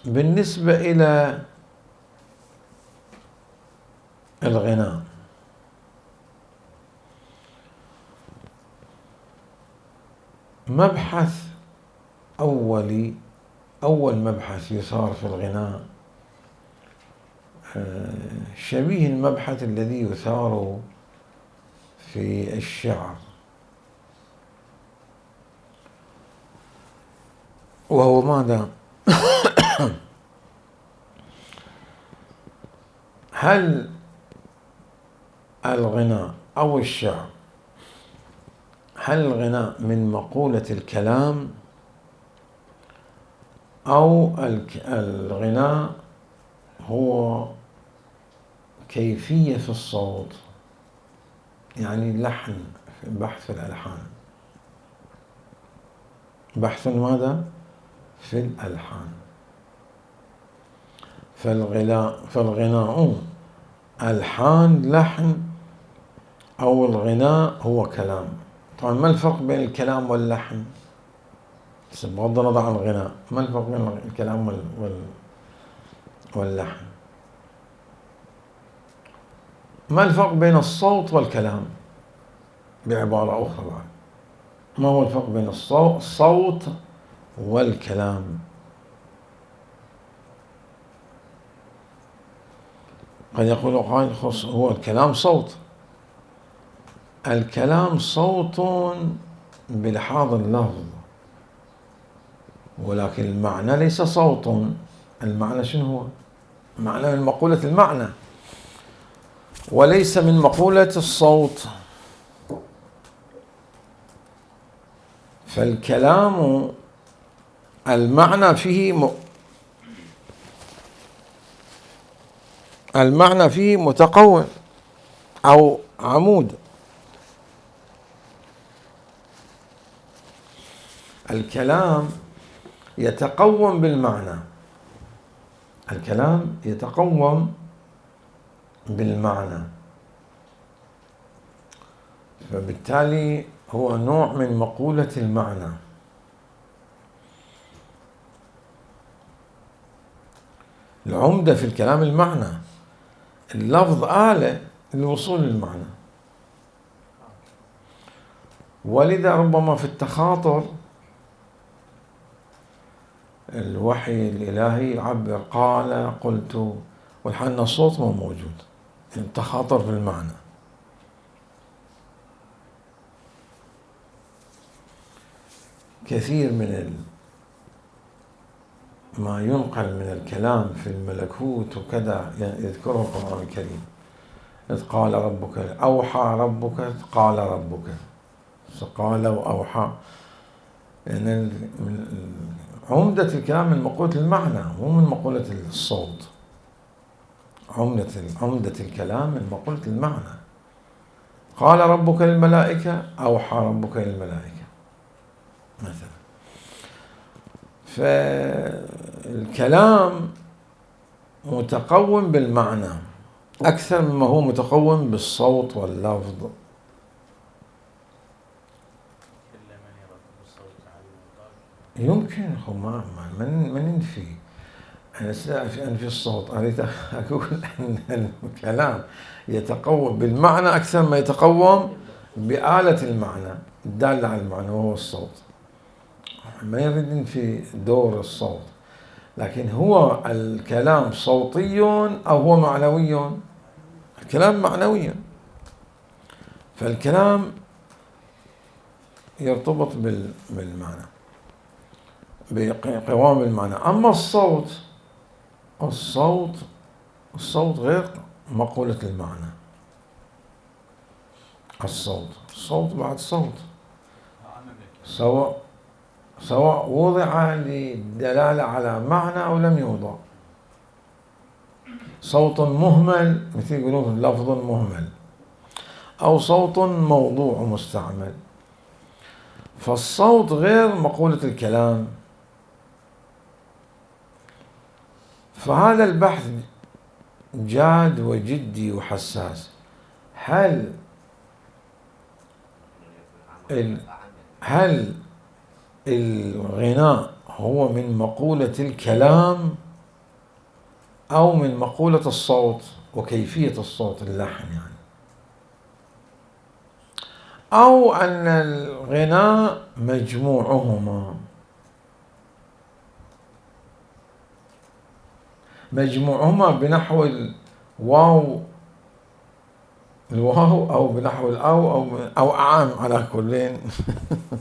بالنسبة إلى الغناء، مبحث أول مبحث يثار في الغناء شبيه المبحث الذي يثار في الشعر، وهو ماذا؟ هل الغناء أو الشعر، هل الغناء من مقولة الكلام أو الغناء هو كيفية في الصوت، يعني اللحن، بحث في الألحان، بحث ماذا؟ في الألحان. فالغناء ألحان، لحن، أو الغناء هو كلام. طبعا ما الفرق بين الكلام واللحن؟ بغض النظر عن الغناء، ما الفرق بين الكلام واللحن؟ ما الفرق بين الصوت والكلام؟ بعبارة أخرى بعد، ما هو الفرق بين الصوت والكلام؟ قد يقول قائل هو الكلام صوت. الكلام صوت بلحاظ اللفظ، ولكن المعنى ليس صوت. المعنى شنو هو؟ معنى من مقولة المعنى وليس من مقولة الصوت. فالكلام المعنى فيه متقوم أو عمود. الكلام يتقوم بالمعنى، الكلام يتقوم بالمعنى، فبالتالي هو نوع من مقولة المعنى. العمدة في الكلام المعنى، اللفظ آلة للوصول للمعنى. ولذا ربما في التخاطر الوحي الإلهي يعبر قال قلت، والحين الصوت مو موجود، يعني التخاطر في المعنى. كثير من ما ينقل من الكلام في الملكوت وكذا يذكره القرآن الكريم. إذ قال ربك، أوحى ربك، إذ قال ربك، قال وأوحى، يعني عمدة الكلام من مقولة المعنى مو من مقولة الصوت. عمدة الكلام من مقولة المعنى. قال ربك للملائكة، أوحى ربك للملائكة مثلا. فالكلام متقوم بالمعنى أكثر مما هو متقوم بالصوت واللفظ. يمكن هو ما ننفي، أنا أنفي الصوت، أريد أقول أن الكلام يتقوم بالمعنى أكثر ما يتقوم بآلة المعنى الدالة على المعنى وهو الصوت. ما يريد ننفي دور الصوت، لكن هو الكلام صوتي أو هو معنوي؟ الكلام معنوي، فالكلام يرتبط بالمعنى، بقوام المعنى. أما الصوت غير مقولة المعنى. الصوت بعد صوت، سواء وضع للدلالة على معنى أو لم يوضع. صوت مهمل، مثل يقولون لفظ مهمل، أو صوت موضوع مستعمل. فالصوت غير مقولة الكلام. فهذا البحث جاد وجدي وحساس. هل الغناء هو من مقولة الكلام أو من مقولة الصوت وكيفية الصوت اللحن يعني، أو أن الغناء مجموعهما بنحو الواو أو بنحو الأو أو أعام على كلين